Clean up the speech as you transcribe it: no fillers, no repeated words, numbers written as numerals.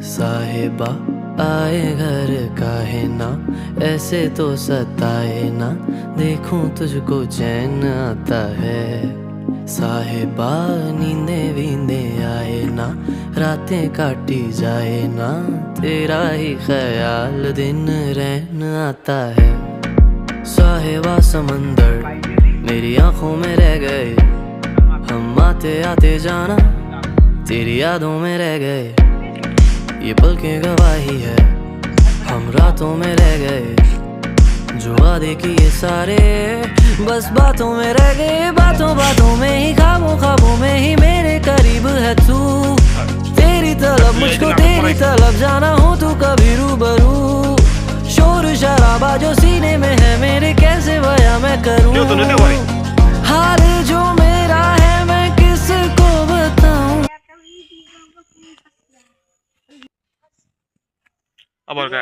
साहिबा आए घर काहे ना, ऐसे तो सताए ना, देखूं तुझको चैन आता है। साहिबा नींदे वींदे आए ना, रातें काटी जाए ना, तेरा ही ख्याल दिन रहन आता है। साहिबा समंदर मेरी आंखों में रह गए, हम आते आते जाना तेरी यादों में रह गए। ये पल की गवाही है, हम रातों में रह गए, जो वादे किए सारे बस बातों में रह गए। बातों बातों में ही, ख्वाबों ख्वाबों में ही मेरे करीब है तू। तेरी तलब मुझको तेरी तलब जाना हो तू कभी रूबरू। शोर शराबा जो सीने में है मेरे कैसे बयां मैं करूं। हाल जो मेरा है मैं किसको बताऊं। আবার কা